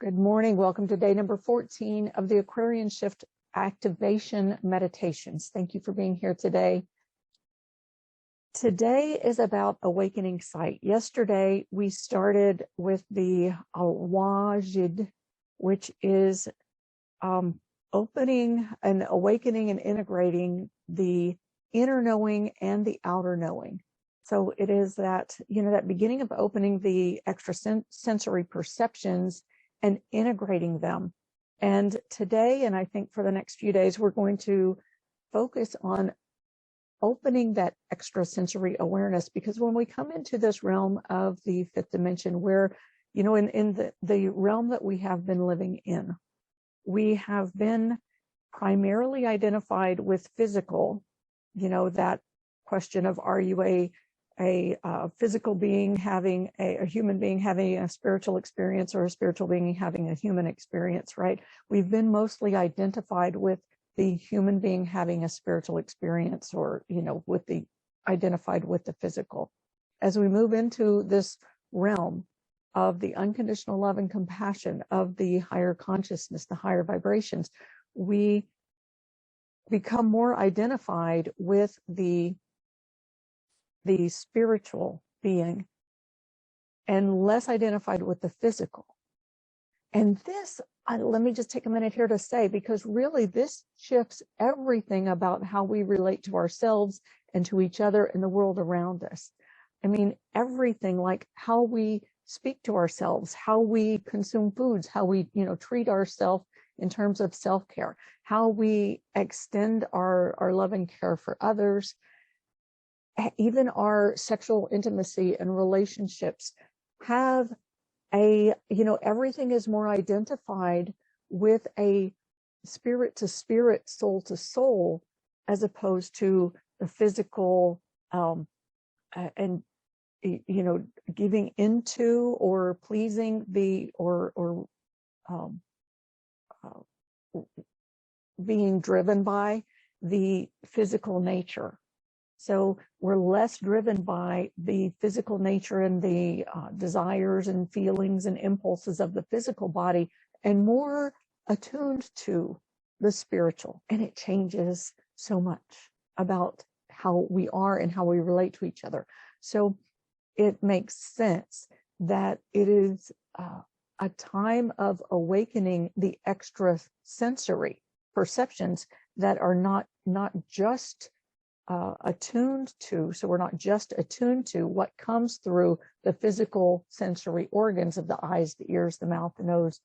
Good morning. Welcome to day number 14 of the Aquarian Shift Activation Meditations. Thank you for being here today. Today is about awakening sight. Yesterday, we started with the Wajid, which is opening and awakening and integrating the inner knowing and the outer knowing. So it is that, that beginning of opening the extrasensory perceptions and integrating them. And today, and I think for the next few days, we're going to focus on opening that extrasensory awareness, because when we come into this realm of the fifth dimension, where, in the realm that we have been living in, we have been primarily identified with physical, that question of, are you a physical being having a human being having a spiritual experience, or a spiritual being having a human experience, right? We've been mostly identified with the human being having a spiritual experience, or, identified with the physical. As we move into this realm of the unconditional love and compassion of the higher consciousness, the higher vibrations, we become more identified with the spiritual being and less identified with the physical. And this, let me just take a minute here to say, because really this shifts everything about how we relate to ourselves and to each other and the world around us. I mean, everything, like how we speak to ourselves, how we consume foods, how we, treat ourselves in terms of self-care, how we extend our love and care for others. Even our sexual intimacy and relationships have everything is more identified with a spirit to spirit, soul to soul, as opposed to the physical, and, giving into or pleasing or being driven by the physical nature. So we're less driven by the physical nature and the desires and feelings and impulses of the physical body, and more attuned to the spiritual. And it changes so much about how we are and how we relate to each other. So it makes sense that it is a time of awakening the extrasensory perceptions that are not just attuned to. So we're not just attuned to what comes through the physical sensory organs of the eyes, the ears, the mouth, the nose,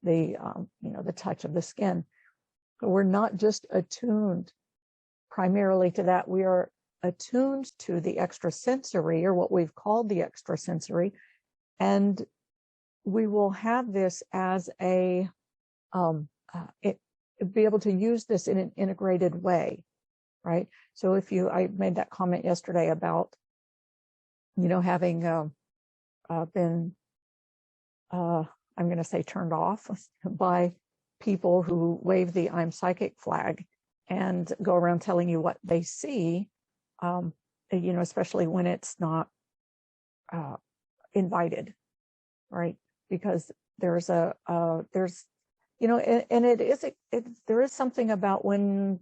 the touch of the skin. But we're not just attuned primarily to that. We are attuned to the extrasensory, or what we've called the extrasensory, and we will have this as a be able to use this in an integrated way. Right. So I made that comment yesterday about, having been, I'm going to say turned off by people who wave the I'm psychic flag and go around telling you what they see, especially when it's not invited, right? Because there is something about when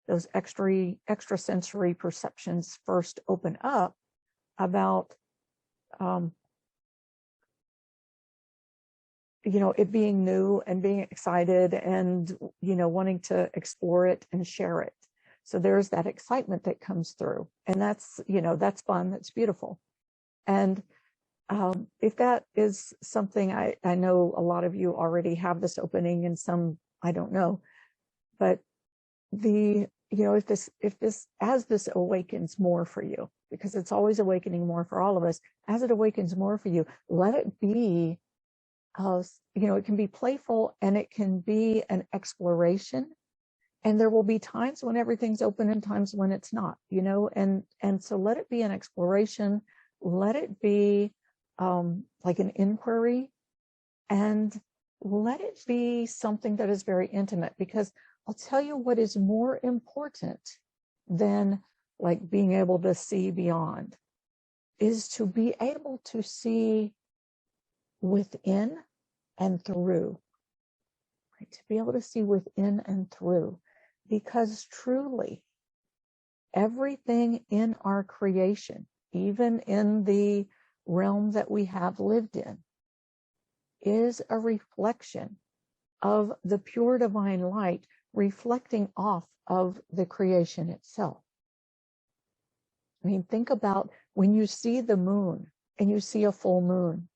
those extrasensory perceptions first open up, about it being new and being excited and wanting to explore it and share it. So there's that excitement that comes through, and that's fun, that's beautiful. And if that is something, I know a lot of you already have this opening, and some I don't know, but as this awakens more for you, because it's always awakening more for all of us, as it awakens more for you, let it be, it can be playful, and it can be an exploration, and there will be times when everything's open and times when it's not, and so let it be an exploration, let it be like an inquiry, and let it be something that is very intimate, because I'll tell you what is more important than like being able to see beyond is to be able to see within and through, right? To be able to see within and through, because truly everything in our creation, even in the realm that we have lived in, is a reflection of the pure divine light reflecting off of the creation itself. I mean, think about when you see the moon and you see a full moon.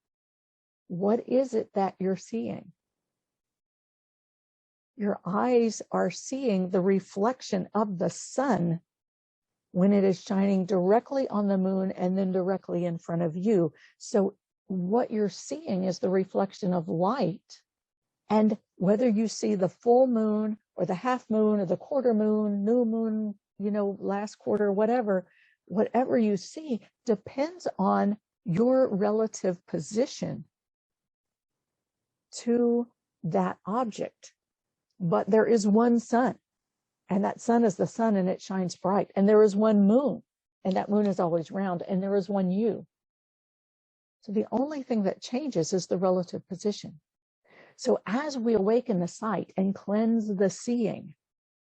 What is it that you're seeing? Your eyes are seeing the reflection of the sun when it is shining directly on the moon and then directly in front of you. So what you're seeing is the reflection of light. And whether you see the full moon or the half moon or the quarter moon, new moon, last quarter, whatever you see depends on your relative position to that object. But there is one sun, and that sun is the sun, and it shines bright. And there is one moon, and that moon is always round, and there is one you. So the only thing that changes is the relative position. So as we awaken the sight and cleanse the seeing,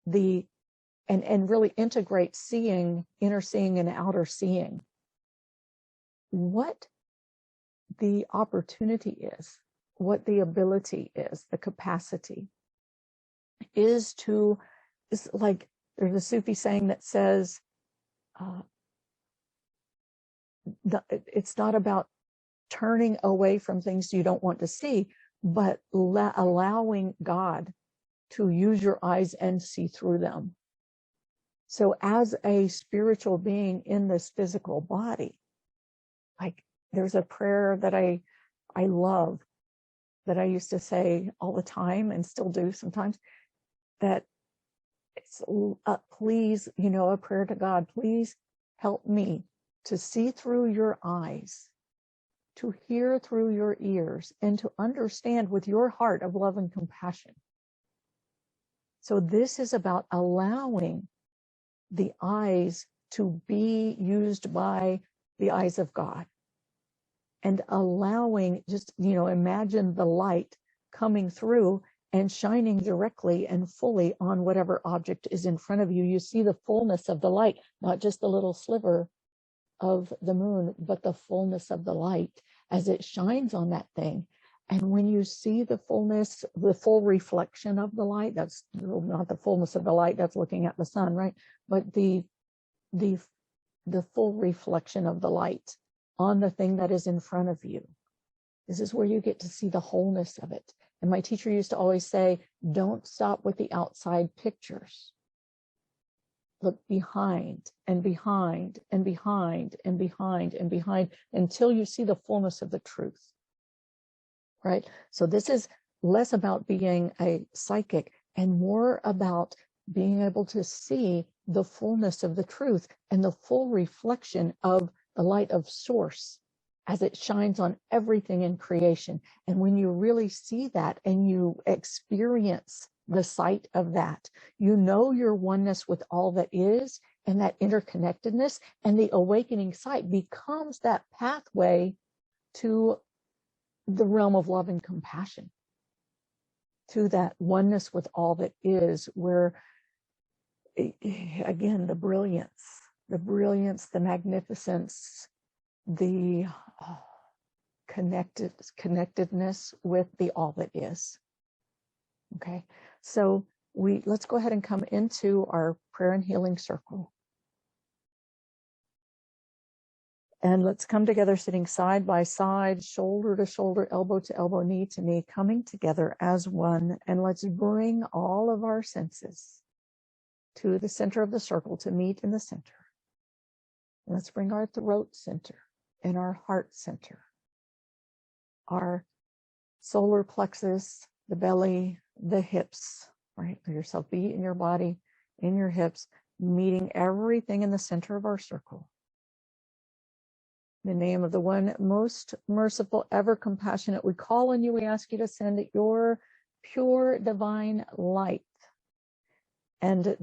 and really integrate seeing, inner seeing and outer seeing, what the opportunity is, what the ability is, the capacity is like there's a Sufi saying that says, it's not about turning away from things you don't want to see, but allowing God to use your eyes and see through them. So as a spiritual being in this physical body, like there's a prayer that I love, that I used to say all the time and still do sometimes, that it's please, a prayer to God, please help me to see through your eyes, to hear through your ears, and to understand with your heart of love and compassion. So this is about allowing the eyes to be used by the eyes of God, and allowing, just, imagine the light coming through and shining directly and fully on whatever object is in front of you. You see the fullness of the light, not just the little sliver of the moon, but the fullness of the light as it shines on that thing. And when you see the fullness, the full reflection of the light, that's not the fullness of the light, that's looking at the sun, right? But the full reflection of the light on the thing that is in front of you. This is where you get to see the wholeness of it. And my teacher used to always say, don't stop with the outside pictures. Look behind and behind and behind and behind and behind until you see the fullness of the truth, right? So this is less about being a psychic and more about being able to see the fullness of the truth and the full reflection of the light of source as it shines on everything in creation. And when you really see that and you experience the sight of that, you know your oneness with all that is, and that interconnectedness, and the awakening sight becomes that pathway to the realm of love and compassion, to that oneness with all that is, where, again, the brilliance, the magnificence, the connectedness with the all that is. Okay, so let's go ahead and come into our prayer and healing circle. And let's come together sitting side by side, shoulder to shoulder, elbow to elbow, knee to knee, coming together as one. And let's bring all of our senses to the center of the circle to meet in the center. Let's bring our throat center and our heart center, our solar plexus, the belly, the hips, right? Let yourself be in your body, in your hips, meeting everything in the center of our circle. In the name of the one most merciful, ever compassionate, we call on you, we ask you to send your pure divine light. And let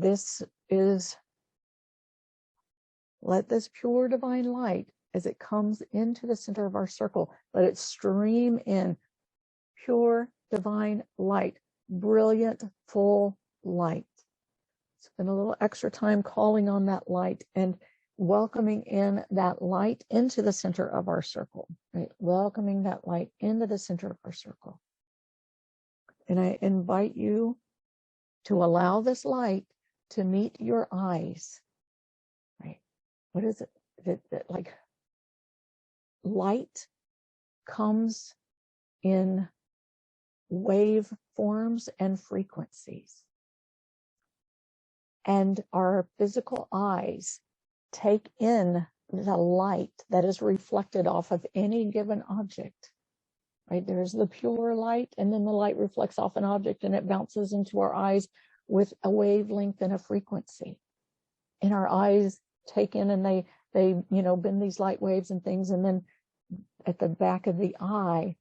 this pure divine light, as it comes into the center of our circle, let it stream in pure divine light, brilliant, full light. Spend a little extra time calling on that light and welcoming in that light into the center of our circle, right? Welcoming that light into the center of our circle. And I invite you to allow this light to meet your eyes, right? What is it? Like light comes in wave forms and frequencies. And our physical eyes take in the light that is reflected off of any given object, right? There's the pure light, and then the light reflects off an object and it bounces into our eyes with a wavelength and a frequency. And our eyes take in and they bend these light waves and things. And then at the back of the eye,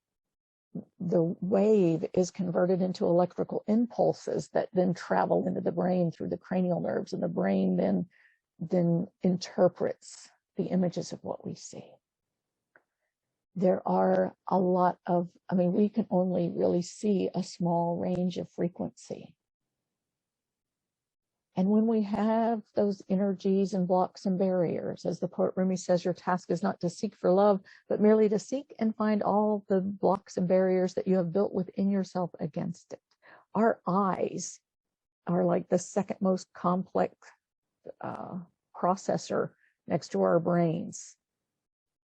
the wave is converted into electrical impulses that then travel into the brain through the cranial nerves, and the brain then interprets the images of what we see. There are a lot of, we can only really see a small range of frequency. And when we have those energies and blocks and barriers, as the poet Rumi says, your task is not to seek for love, but merely to seek and find all the blocks and barriers that you have built within yourself against it. Our eyes are like the second most complex processor next to our brains,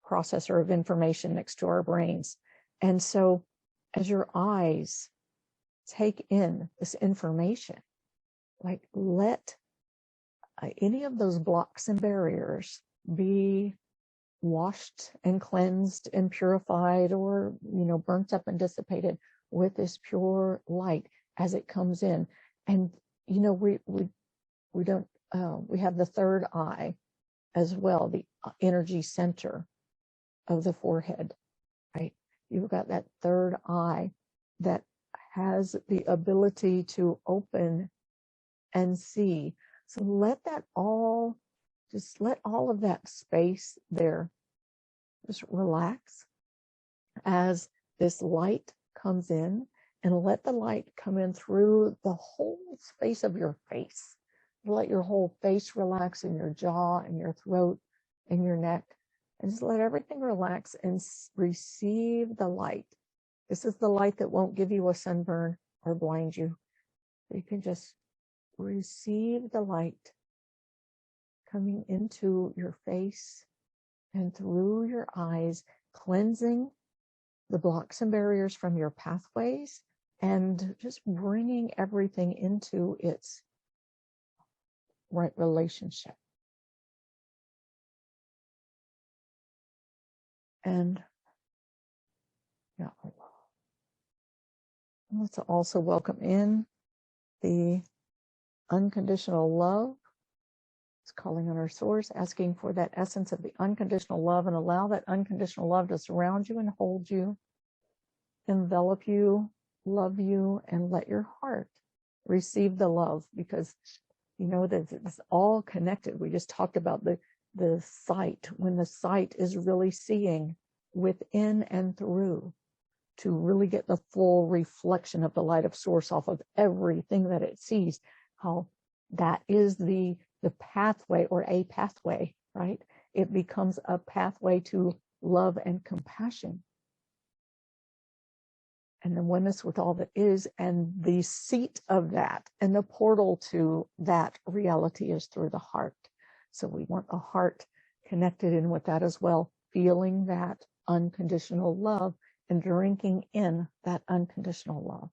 processor of information next to our brains. And so as your eyes take in this information, like let any of those blocks and barriers be washed and cleansed and purified, or burnt up and dissipated with this pure light as it comes in. And we have the third eye as well, the energy center of the forehead, right? You've got that third eye that has the ability to open and see. So let all of that space there just relax as this light comes in, and let the light come in through the whole space of your face. Let your whole face relax, in your jaw and your throat and your neck, and just let everything relax and receive the light. This is the light that won't give you a sunburn or blind you. You can just receive the light coming into your face and through your eyes, cleansing the blocks and barriers from your pathways, and just bringing everything into its right relationship. And let's also welcome in the unconditional love. It's calling on our source, asking for that essence of the unconditional love, and allow that unconditional love to surround you and hold you, envelop you, love you, and let your heart receive the love, because that it's all connected. We just talked about the sight, when the sight is really seeing within and through, to really get the full reflection of the light of source off of everything that it sees, how that is the pathway, or a pathway, right? It becomes a pathway to love and compassion, and the oneness with all that is, and the seat of that and the portal to that reality is through the heart. So we want the heart connected in with that as well, feeling that unconditional love and drinking in that unconditional love.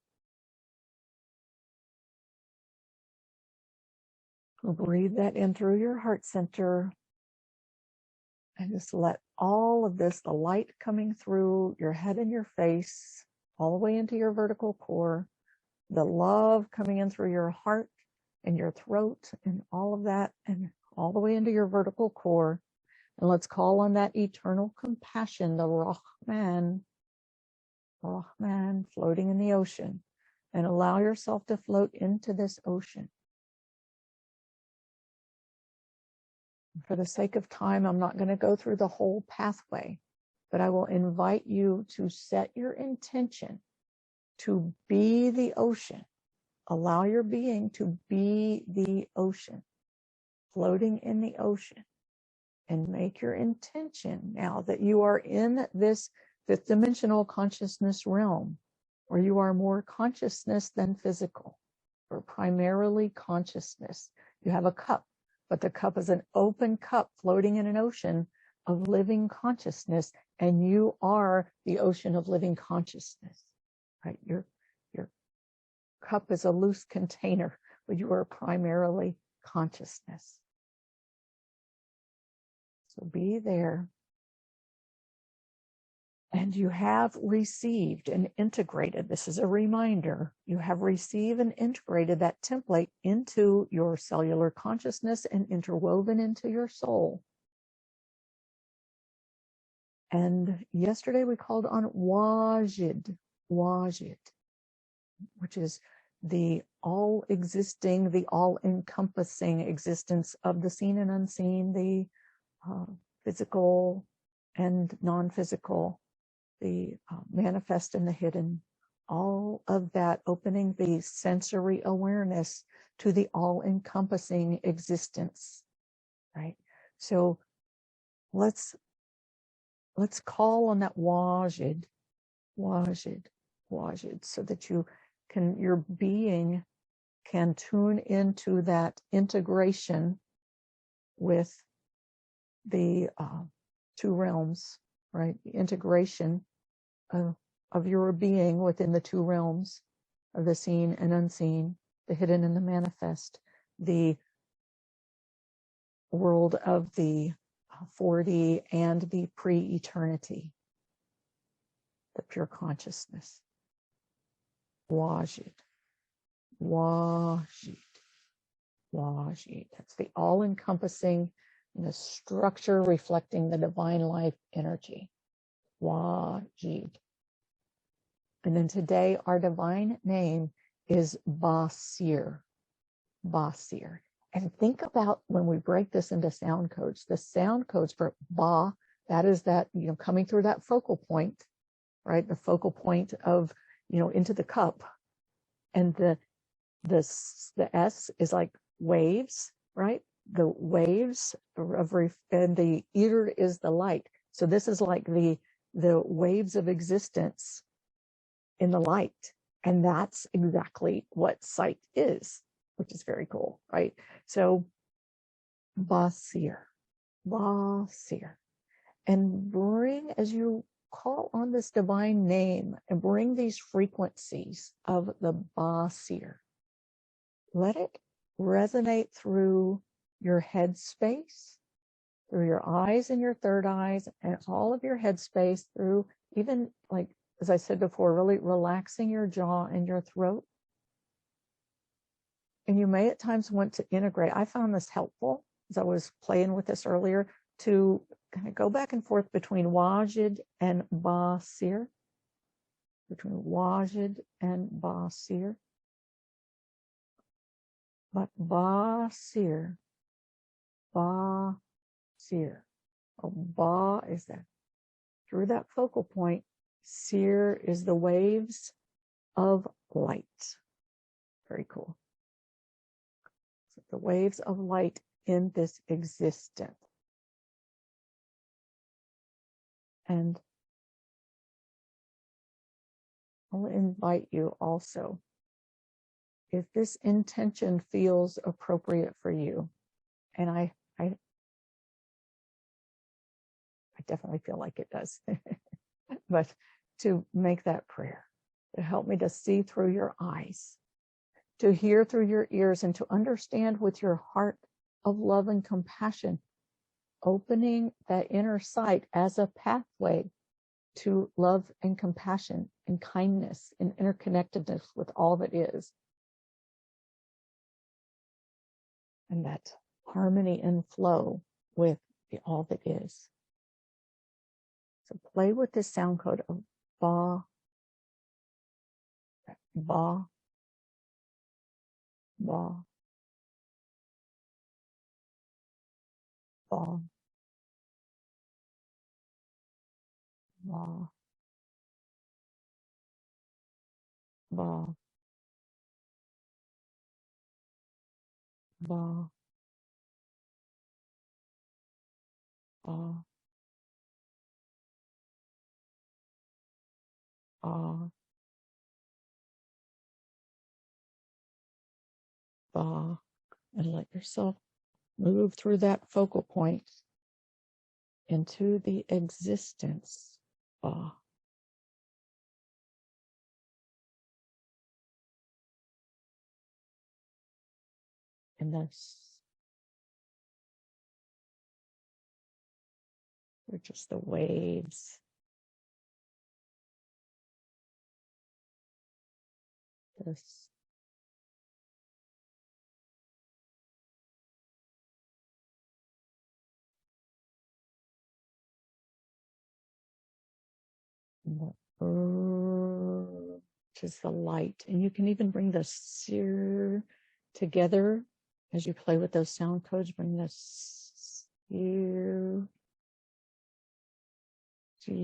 We'll breathe that in through your heart center, and just let all of this, the light coming through your head and your face, all the way into your vertical core, the love coming in through your heart and your throat and all of that, and all the way into your vertical core. And let's call on that eternal compassion, the Rahman, floating in the ocean, and allow yourself to float into this ocean. For the sake of time, I'm not going to go through the whole pathway, but I will invite you to set your intention to be the ocean. Allow your being to be the ocean, floating in the ocean. And make your intention now that you are in this fifth dimensional consciousness realm, where you are more consciousness than physical, or primarily consciousness. You have a cup, but the cup is an open cup floating in an ocean of living consciousness, and you are the ocean of living consciousness, right? Your cup is a loose container, but you are primarily consciousness. So be there. And you have received and integrated, this is a reminder, you have received and integrated that template into your cellular consciousness and interwoven into your soul. And yesterday we called on Wajid, which is the all-existing, the all-encompassing existence of the seen and unseen, the physical and non-physical, the manifest and the hidden, all of that, opening the sensory awareness to the all-encompassing existence, right? So let's call on that wajid, so that your being can tune into that integration with the two realms, right? The integration of your being within the two realms of the seen and unseen, the hidden and the manifest, the world of the 4D and the pre-eternity, the pure consciousness. Wajid. That's the all-encompassing and the structure reflecting the divine life energy. Wajid. And then today our divine name is Basir. And think about when we break this into sound codes. The sound codes for Ba, that is that, coming through that focal point, right? The focal point of, into the cup. And the S is like waves, right? The waves and the ether is the light. So this is like the waves of existence in the light. And that's exactly what sight is, which is very cool, right? So Basir. And bring, as you call on this divine name, and bring these frequencies of the Basir. Let it resonate through your head space, through your eyes and your third eyes, and all of your head space, through even, like, as I said before, really relaxing your jaw and your throat. And you may at times want to integrate. I found this helpful as I was playing with this earlier, to kind of go back and forth between Wajid and Basir. Between Wajid and Basir. But Basir. Oh, Ba is that. Through that focal point, Sir is the waves of light. Very cool. So the waves of light in this existence. And I'll invite you also, if this intention feels appropriate for you, and I definitely feel like it does, but to make that prayer, to help me to see through your eyes, to hear through your ears, and to understand with your heart of love and compassion, opening that inner sight as a pathway to love and compassion and kindness and interconnectedness with all that is. And that harmony and flow with all that is. So play with this sound code of Ba, Ba, Ba, Ba, Ba, Ba. Ba. Ba. Ba. Ba. And let yourself move through that focal point into the existence. Ba. And that's, they're just the waves. This. Which is the light. And you can even bring the sear together as you play with those sound codes. Bring the sear. These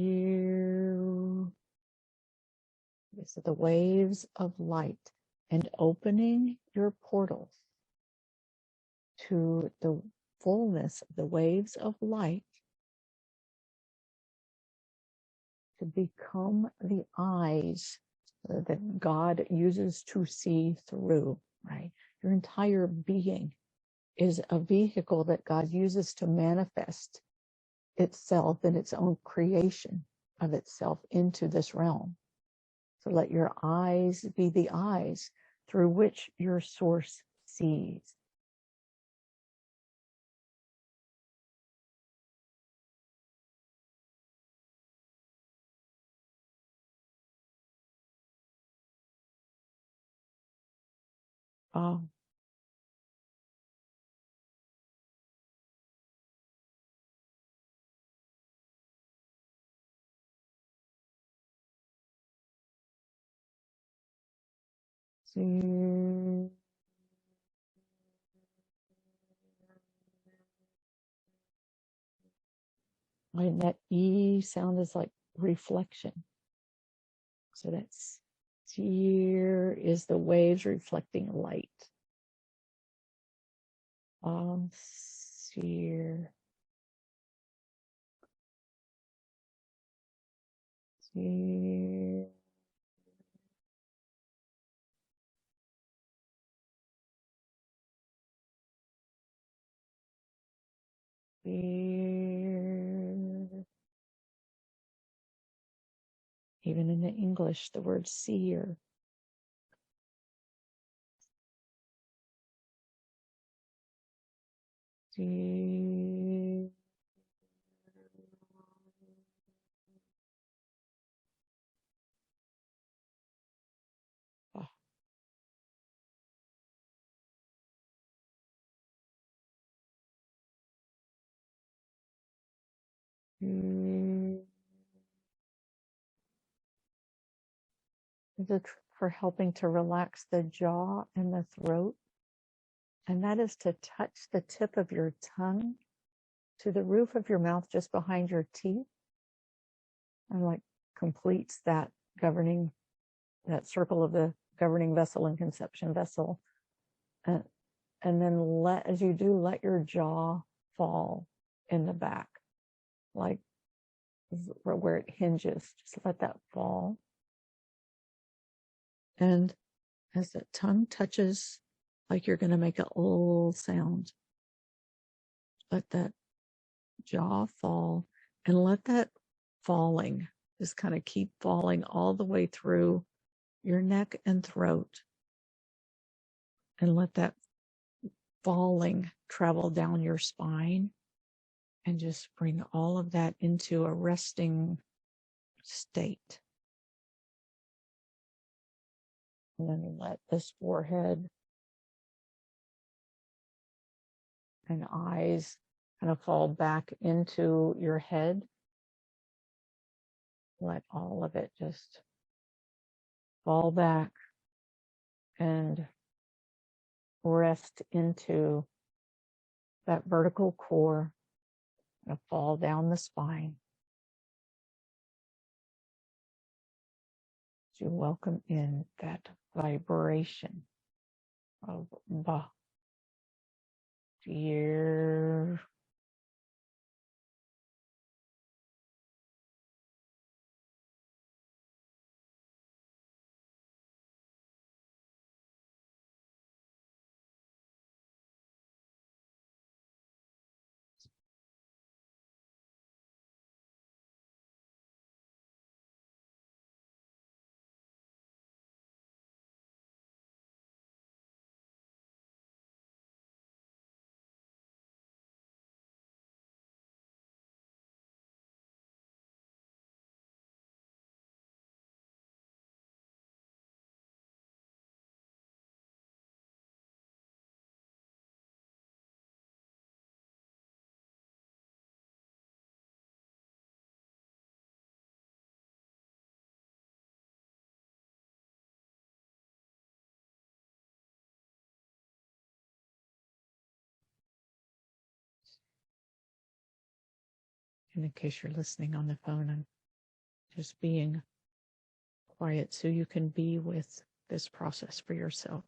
are the waves of light, and opening your portals to the fullness of the waves of light to become the eyes that God uses to see through, right? Your entire being is a vehicle that God uses to manifest itself in its own creation of itself into this realm. So let your eyes be the eyes through which your source sees. Um, see. And that E sound is like reflection. So that's here is the waves reflecting light. Sphere. Sphere. Sphere. Even in the English, the word seer. Seer. Oh. For helping to relax the jaw and the throat. And that is to touch the tip of your tongue to the roof of your mouth just behind your teeth. And like completes that governing, that circle of the governing vessel and conception vessel. And then as you do, let your jaw fall in the back, like where it hinges. Just let that fall. And as the tongue touches, like you're going to make a little sound, let that jaw fall, and let that falling just kind of keep falling all the way through your neck and throat, and let that falling travel down your spine, and just bring all of that into a resting state. And then let this forehead and eyes kind of fall back into your head. Let all of it just fall back and rest into that vertical core and fall down the spine. to welcome in that vibration of Ba, dear. And in case you're listening on the phone, I'm just being quiet so you can be with this process for yourself.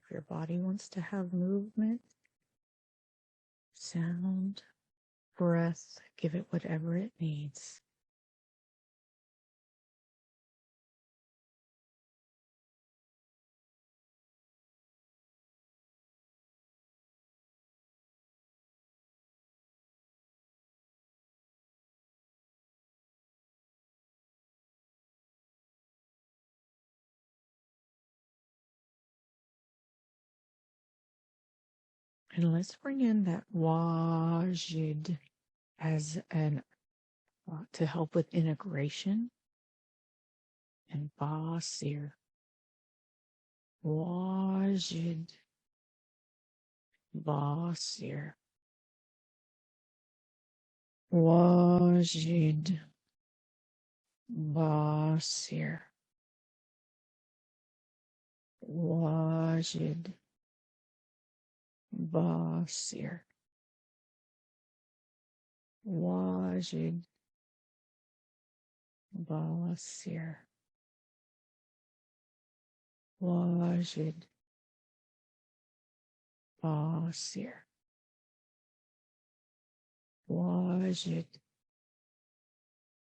If your body wants to have movement, sound, breath, give it whatever it needs. And let's bring in that wajid as an to help with integration, and basir. Wajid, basir. Wajid, basir. Wajid, basir. Wajid, basir. Wajid, basir. Wajid,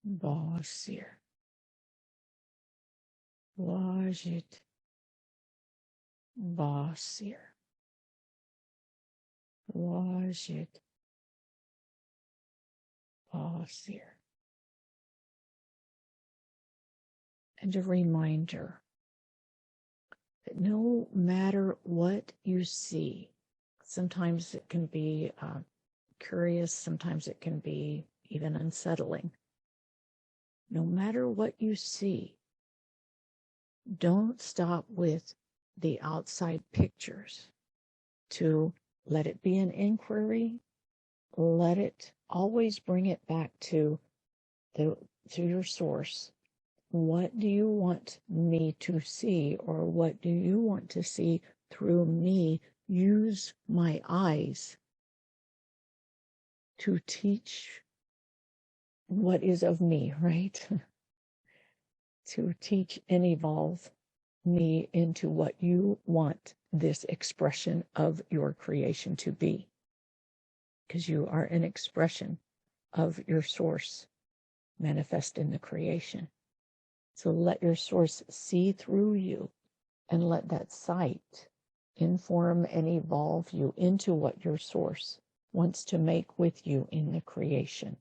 basir. Wajid, basir. Wajid, basir. And a reminder that no matter what you see, sometimes it can be curious, sometimes it can be even unsettling. No matter what you see, don't stop with the outside pictures. To let it be an inquiry, let it always bring it back to your source. What do you want me to see, or what do you want to see through me? Use my eyes to teach what is of me, right? To teach and evolve me into what you want this expression of your creation to be. because you are an expression of your source manifest in the creation. So let your source see through you and let that sight inform and evolve you into what your source wants to make with you in the creation.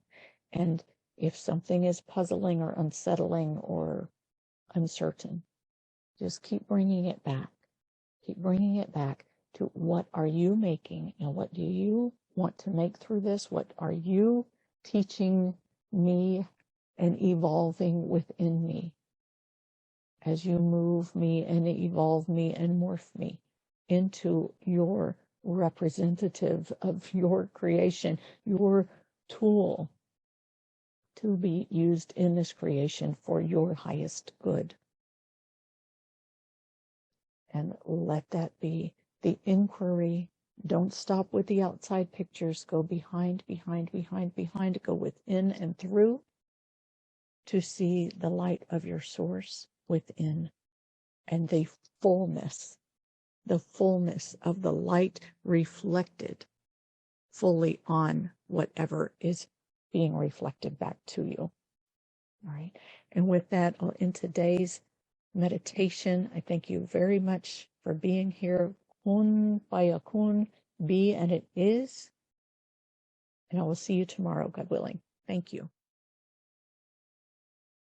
And if something is puzzling or unsettling or uncertain, just keep bringing it back. Keep bringing it back to what are you making and what do you want to make through this? What are you teaching me and evolving within me as you move me and evolve me and morph me into your representative of your creation, your tool to be used in this creation for your highest good. And let that be the inquiry. Don't stop with the outside pictures. Go behind, go within and through to see the light of your source within and the fullness of the light reflected fully on whatever is being reflected back to you. All right. And with that, in today's meditation, I thank you very much for being here. Kun fayakun, be and it is. And I will see you tomorrow, God willing. Thank you.